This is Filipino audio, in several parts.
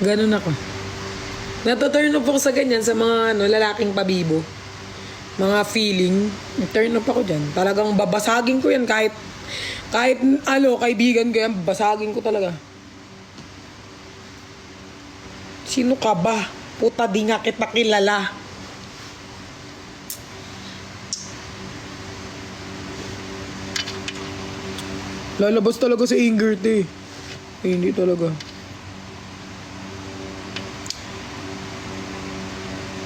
Ganun ako. Nataturn off ako sa ganyan, sa mga lalaking pabibo. Mga feeling. Turn off ako dyan. Talagang babasagin ko yan kahit kaibigan ko yan, babasagin ko talaga. Sino ka ba? Puta, di nga kita kilala. Lalabas talaga sa anger, te. Hindi talaga.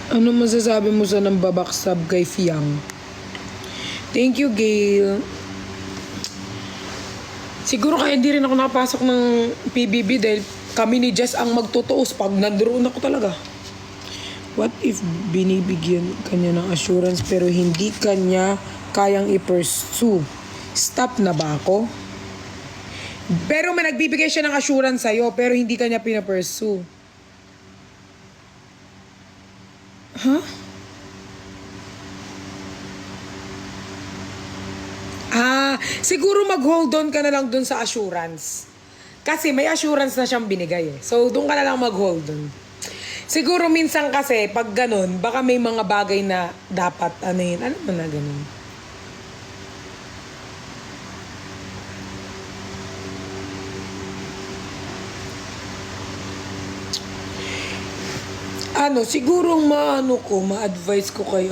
Ano masasabi mo sa nambabaksab kay Fiang? Thank you, Gail. Siguro kaya hindi rin ako nakapasok ng PBB dahil kami ni Jess ang magtutuos pag nandoon ako talaga. What if binibigyan kanya ng assurance pero hindi kanya kayang i-pursue? Stop na ba ako? Pero may nagbibigay siya ng assurance sa'yo pero hindi kanya pinapursue. Huh? Siguro mag-hold on ka na lang dun sa assurance. Kasi may assurance na siyang binigay eh. So, dun ka na lang mag-hold on. Siguro minsan kasi, pag ganun, baka may mga bagay na dapat, ano mo na ganun. Siguro ma-advise ko kay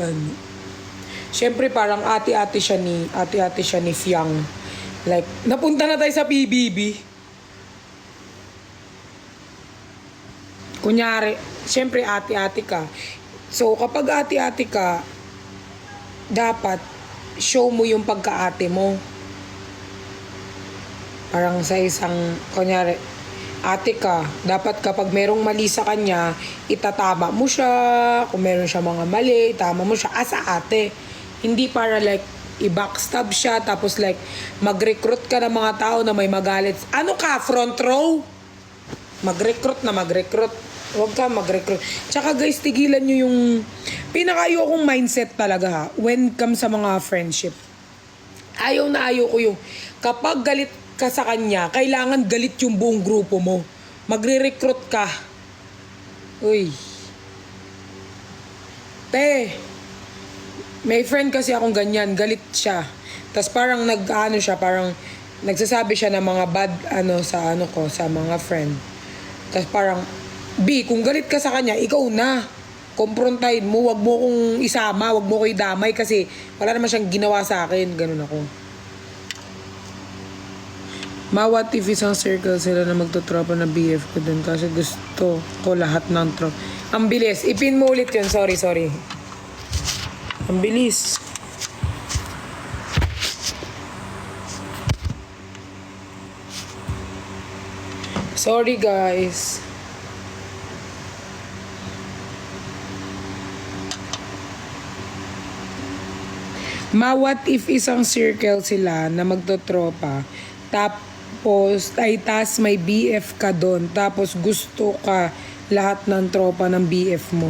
Siyempre parang ate-ate siya ni Fiang. Like, napunta na tayo sa PBB. Kunyari, siyempre ate-ate ka. So, kapag ate-ate ka, dapat show mo yung pagka-ate mo. Parang sa isang, kunyari, ate ka, dapat kapag merong mali sa kanya, itatama mo siya. Kung meron siya mga mali, tama mo siya as a ate. Hindi para like, i-backstab siya, tapos like, mag-recruit ka ng mga tao na may magalit. Ano ka, front row? Mag-recruit. Huwag ka mag-recruit. Tsaka guys, tigilan nyo yung pinaka-ayokong mindset talaga ha, when comes sa mga friendship. Ayaw ko yung, kapag galit ka sa kanya, kailangan galit yung buong grupo mo. Magre-recruit ka. Uy. May friend kasi akong ganyan, galit siya. Tapos parang parang nagsasabi siya ng mga bad sa mga friend. Tapos parang, B, kung galit ka sa kanya, ikaw na. Komprontahin mo, wag mo kong isama, wag mo ko idamay kasi wala naman siyang ginawa sa akin. Ganun ako. What if isang circle sila na magtotropa na BF ko dun kasi gusto ko lahat ng trop. Ang bilis. Ipin mo ulit yun. Sorry. Ang bilis. Sorry guys. What if isang circle sila na magtotropa tapos tas may BF ka doon tapos gusto ka lahat ng tropa ng BF mo?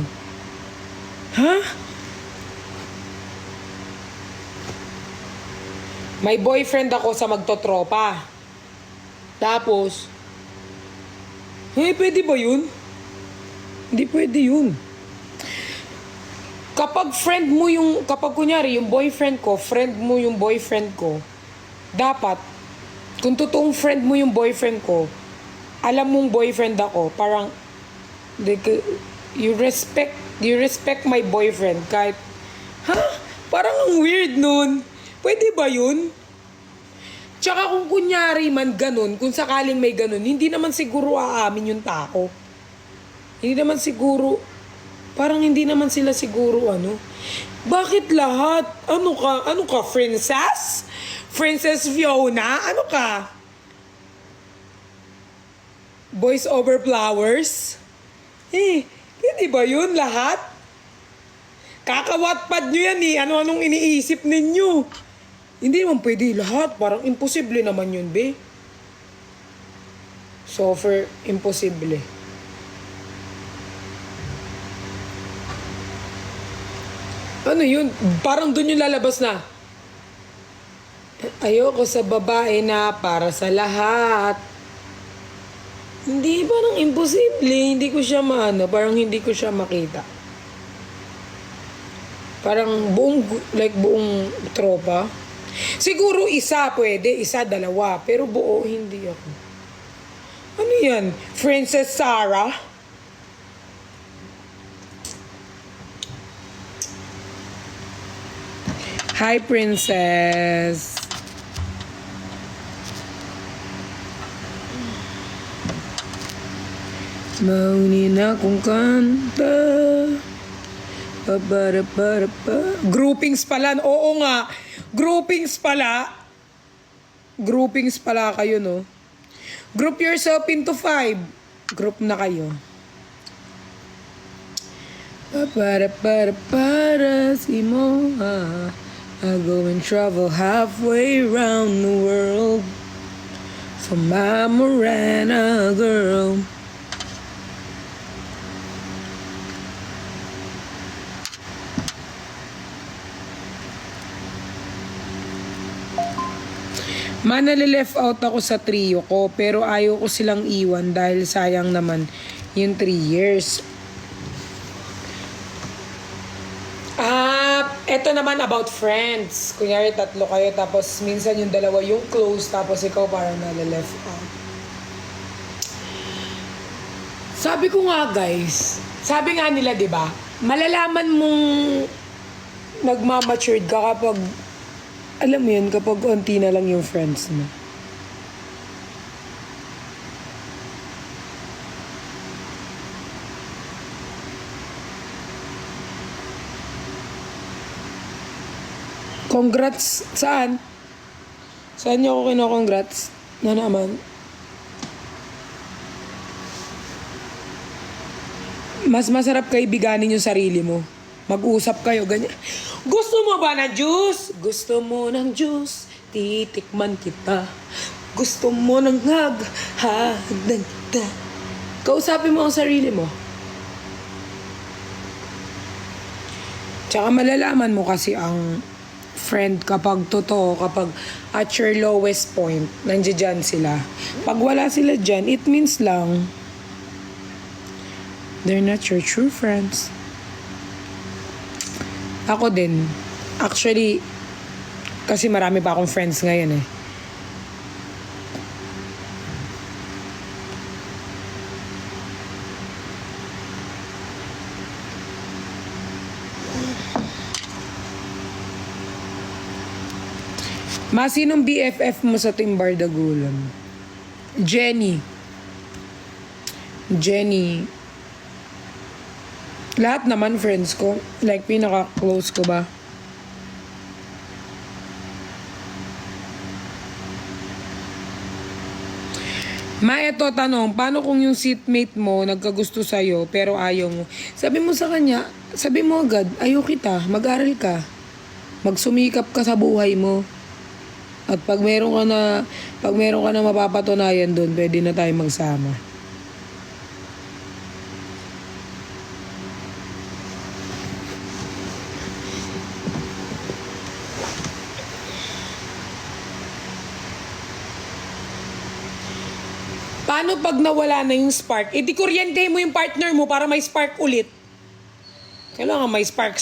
May boyfriend ako sa magtotropa. Tapos, pwede ba yun? Hindi pwede yun. Kapag kunyari, yung boyfriend ko, friend mo yung boyfriend ko, dapat, kung totoong friend mo yung boyfriend ko, alam mong boyfriend ako, parang, you respect my boyfriend, kahit, parang ang weird nun. Pwede ba yun? Tsaka kung kunyari man ganun, kung sakaling may ganun, hindi naman siguro aamin yung tao. Hindi naman sila siguro Bakit lahat? Ano ka, princess? Princess Fiona? Ano ka? Boys over flowers? Pwede ba yun lahat? Kakawatpad nyo yan Ano-anong iniisip ninyo? Hindi naman pwede lahat. Parang imposible naman yun, be. Super imposible. Ano yun? Parang dun yung lalabas na, ayoko sa babae na para sa lahat. Hindi, parang imposible. Hindi ko siya maano. Parang hindi ko siya makita. Parang buong tropa. Siguro isa pwede, isa, dalawa. Pero buo, hindi ako. Ano yan? Princess Sarah? Hi, princess. Maunin akong kanta. Groupings pala. Oo nga. Groupings pala. Groupings pala kayo, no? Group yourself into 5. Group na kayo. Para si mo. I go and travel halfway around the world for my Morena girl. Manali-left out ako sa trio ko pero ayaw ko silang iwan dahil sayang naman yung 3 years. Eto naman about friends. Kunyari 3 kayo tapos minsan yung 2 yung close tapos ikaw parang nali-left out. Sabi ko nga guys, sabi nga nila 'di ba? Malalaman mong nagmamatured ka kapag alam mo yun, kapag onti na lang yung friends mo. Congrats! Saan? Saan niyo ako kino-congrats? Na naman? Mas masarap kaibiganin yung sarili mo. Mag-usap kayo, ganyan. Gusto mo ba ng juice? Gusto mo ng juice? Titikman kita. Gusto mo ng hug? Hagdan kita. Kausapin mo ang sarili mo. Tsaka malalaman mo kasi ang friend kapag totoo, kapag at your lowest point, nandiyan sila. Pag wala sila dyan, it means lang they're not your true friends. Ako din. Actually, kasi marami pa akong friends ngayon eh. Sinong BFF mo sa Timbar Dagulan? Jenny. Lahat naman friends ko. Like, pinaka-close ko ba? Eto tanong, paano kung yung seatmate mo nagkagusto sa'yo pero ayaw mo? Sabi mo sa kanya, sabi mo agad, ayaw kita, mag-aral ka. Magsumikap ka sa buhay mo. At pag meron ka na mapapatunayan doon, pwede na tayo magsama. Paano pag nawala na yung spark? E di kuryentehin mo yung partner mo para may spark ulit. Kailangan may spark.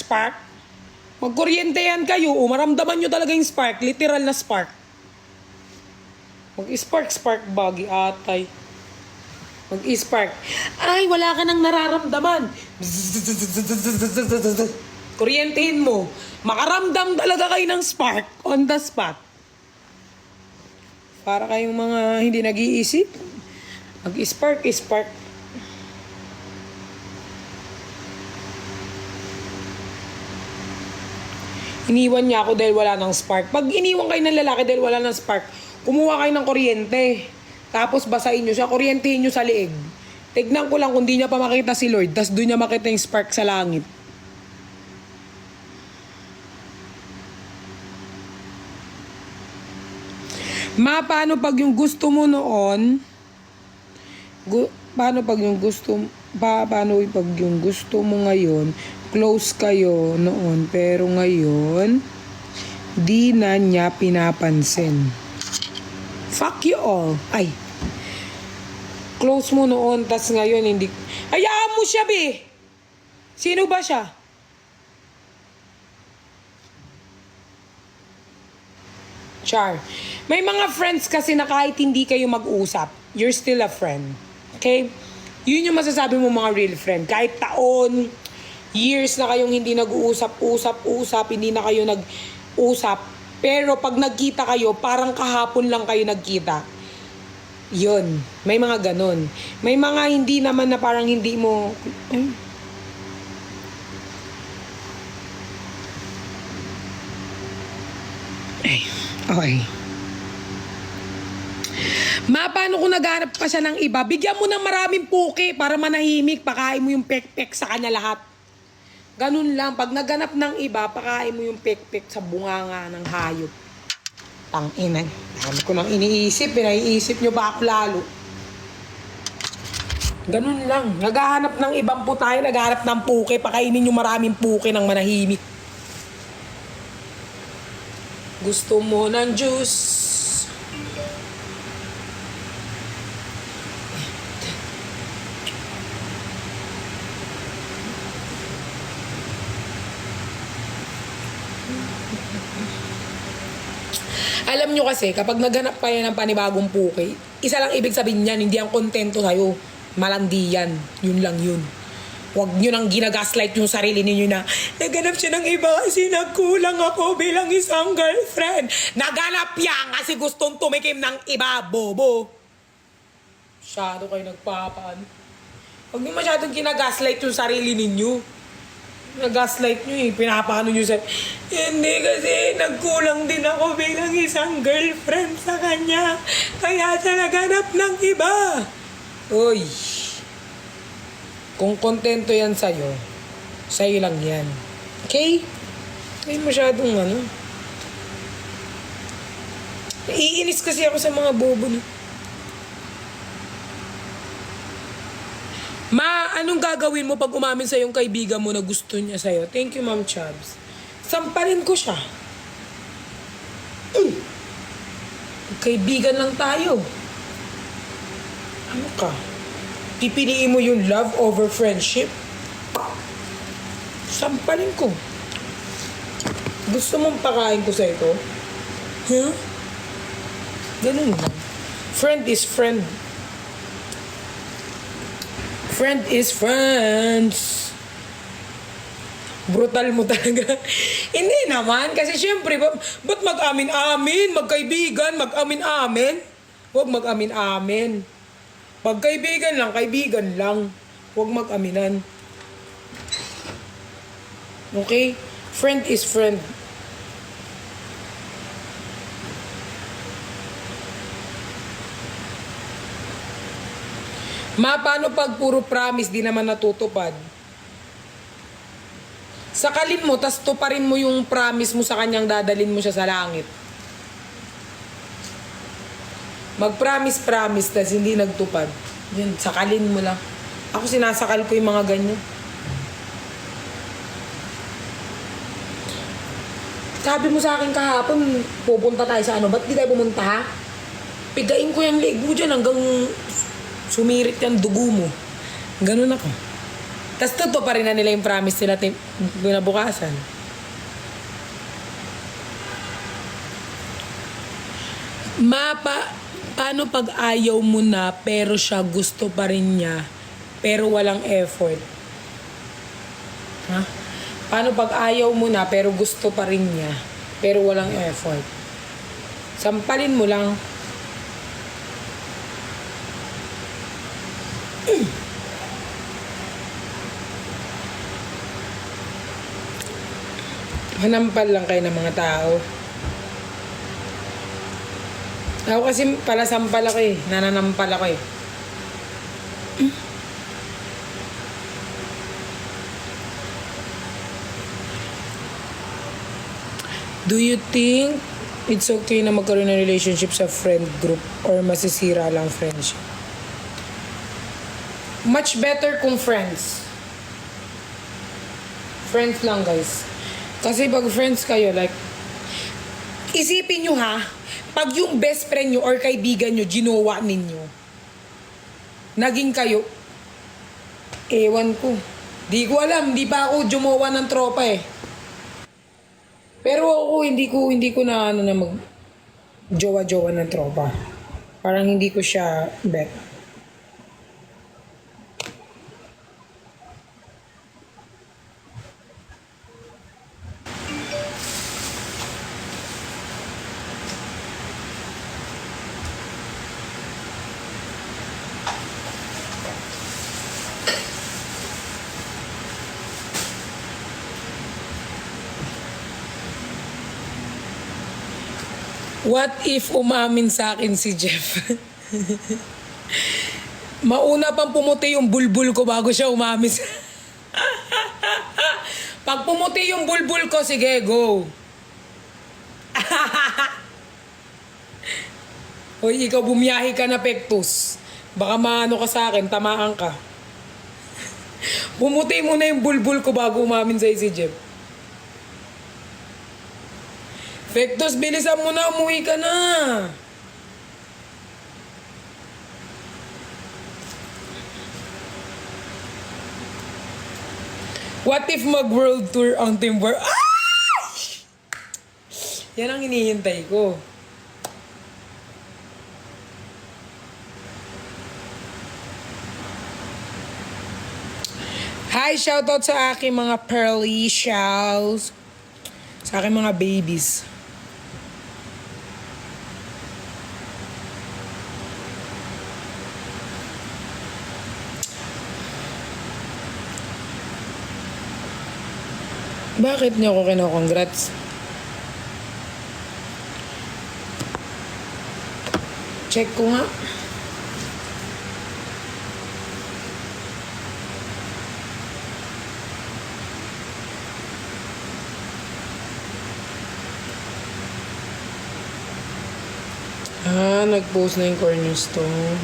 Magkuryentehan kayo, maramdaman nyo talaga yung spark, literal na spark. Mag-spark bagi atay. Mag-spark. Ay, wala ka nang nararamdaman. Kuryentehin mo. Makaramdam talaga kayo ng spark on the spot. Para kayong mga hindi nag-iisip. Mag-spark. Iniwan niya ako dahil wala ng spark. Pag iniwan kayo ng lalaki dahil wala ng spark, kumuha kayo ng kuryente. Tapos basahin nyo siya, kuryentehin nyo sa liig. Tignan ko lang kung di niya pa makita si Lord, tas doon niya makita yung spark sa langit. Paano pag yung gusto mo noon, paano pag yung gusto mo ngayon, close kayo noon, pero ngayon, di na niya pinapansin. Fuck you all. Ay. Close mo noon, tas ngayon hindi. Hayaan mo siya, be! Sino ba siya? Char. May mga friends kasi na kahit hindi kayo mag-usap, you're still a friend. Okay? Yun yung masasabi mo mga real friend. Kahit taon, years na kayong hindi nag-uusap, hindi na kayo nag-usap. Pero pag nagkita kayo, parang kahapon lang kayo nagkita. Yun. May mga ganun. May mga hindi naman na parang hindi mo... Okay. Paano kung naghanap pa siya ng iba? Bigyan mo ng maraming puki para manahimik. Pakain mo yung pek-pek sa kanya lahat. Ganun lang. Pag naghanap ng iba, pakain mo yung pek-pek sa bunganga ng hayop. Tangina. Dami ko nang iniisip. Pinaiisip nyo ba ako lalo? Ganun lang. Naghahanap ng ibang putay. Naghahanap ng puki. Pakainin yung maraming puki ng manahimik. Gusto mo ng juice? Alam nyo kasi, kapag naghanap pa yan ng panibagong puki, isa lang ibig sabihin niyan, hindi ang kontento sa'yo. Malandi yan. Yun lang yun. Huwag nyo nang ginagaslight yung sarili ninyo na naghanap siya ng iba kasi nagkulang ako bilang isang girlfriend. Naghanap yan kasi gustong tumikim ng iba, bobo. Masyado kayo nagpapaan. Huwag nyo masyadong ginagaslight yung sarili ninyo. Nag-gaslight nyo eh. Pinapaano nyo sa... Hindi kasi nagkulang din ako bilang isang girlfriend sa kanya. Kaya siya naghanap ng iba. Uy. Kung kontento yan sa'yo lang yan. Okay? Ay masyadong ano. Naiinis kasi ako sa mga bobo na. Anong gagawin mo pag umamin sa yung kaibigan mo na gusto niya sa'yo? Thank you, Ma'am Chubbs. Sampalin ko siya. Kaibigan lang tayo. Ano ka? Pipiliin mo yung love over friendship? Sampalin ko. Gusto mong pakain ko sa ito? Huh? Ganun lang. Friend is friend. Friend is friends. Brutal mo talaga. Hindi naman. Kasi syempre, ba't mag-amin-amin? Magkaibigan, mag-amin-amin? Huwag mag-amin-amin. Pagkaibigan lang, kaibigan lang. Huwag mag-aminan. Okay? Friend is friend. Paano pag puro promise di naman natutupad? Sakalin mo, tas tuparin mo yung promise mo sa kanyang dadalin mo siya sa langit. Mag-promise, tas hindi nagtupad. Yun, sakalin mo lang. Ako sinasakal ko yung mga ganyan. Sabi mo sa akin kahapon, pupunta tayo sa ano, ba't di tayo pumunta ha? Pigain ko yung leg mo dyan hanggang sumirit yung dugo mo. Ganun ako. Tapos totoo pa rin na nila yung promise nila binabukasan. Paano pag ayaw mo na pero siya gusto pa rin niya pero walang effort? Ha? Paano pag ayaw mo na pero gusto pa rin niya pero walang effort? Sampalin mo lang. Manampal lang kayo ng mga tao. Ako kasi palasampal ako eh. Nananampal ako eh. Do you think it's okay na magkaroon ng relationship sa friend group or masisira lang friendship? Much better kung friends. Friends lang, guys. Kasi pag friends kayo, like, isipin nyo ha, pag yung best friend nyo or kaibigan nyo, ginawa ninyo, naging kayo. Ewan ko. Di ko alam, di pa ako jumowa ng tropa eh. Pero ako, hindi ko na ano na mag jowa-jowa ng tropa. Parang hindi ko siya bet. What if umamin sa akin si Jeff? Mauna pang pumuti yung bulbul ko bago siya umamin sa... Pag pumuti yung bulbul ko, sige, go. Hoy, ikaw bumiyahe ka na, Pektus. Baka maano ka sa akin, tamaan ka. Pumuti muna yung bulbul ko bago umamin sa'yo si Jeff. Pektus, bilisan mo na, umuwi ka na. What if mag-world tour ang Timber? Ah! Yan ang hinihintay ko. Hi, shoutout sa aking mga pearly shells. Sa aking mga babies. Bakit niyo ako kino-congrats? Check ko nga. Nag-post na yung cornerstone.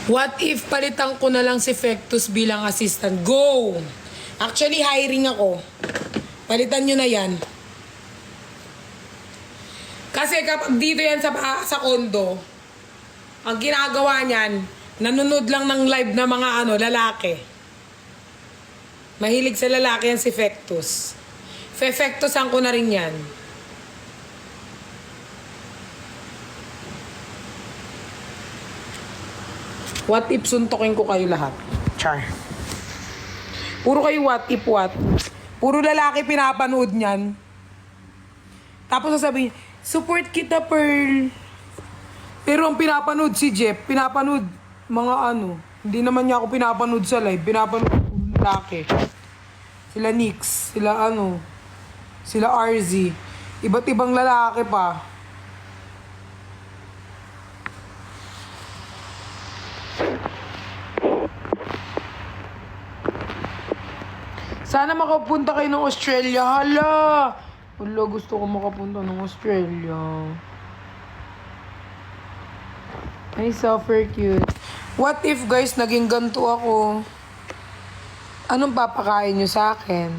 What if palitan ko na lang si Fectus bilang assistant? Go! Actually, hiring ako. Palitan nyo na yan. Kasi kapag dito yan sa condo, ang ginagawa niyan, nanonood lang ng live na mga lalaki. Mahilig sa lalaki yan si Fectus. Fefectusan ko na rin yan. What if suntokin ko kayo lahat? Char. Puro kayo what if what? Puro lalaki pinapanood niyan. Tapos sasabihin, support kita, Pearl. Pero ang pinapanood si Jeff, pinapanood mga hindi naman niya ako pinapanood sa live, pinapanood puro lalaki. Sila Nix, sila sila RZ. Iba't ibang lalaki pa. Sana makapunta kayo ng Australia. Hala! Wala, gusto ko makapunta ng Australia. Ay, super cute. What if, guys, naging ganito ako? Anong papakain nyo sa akin?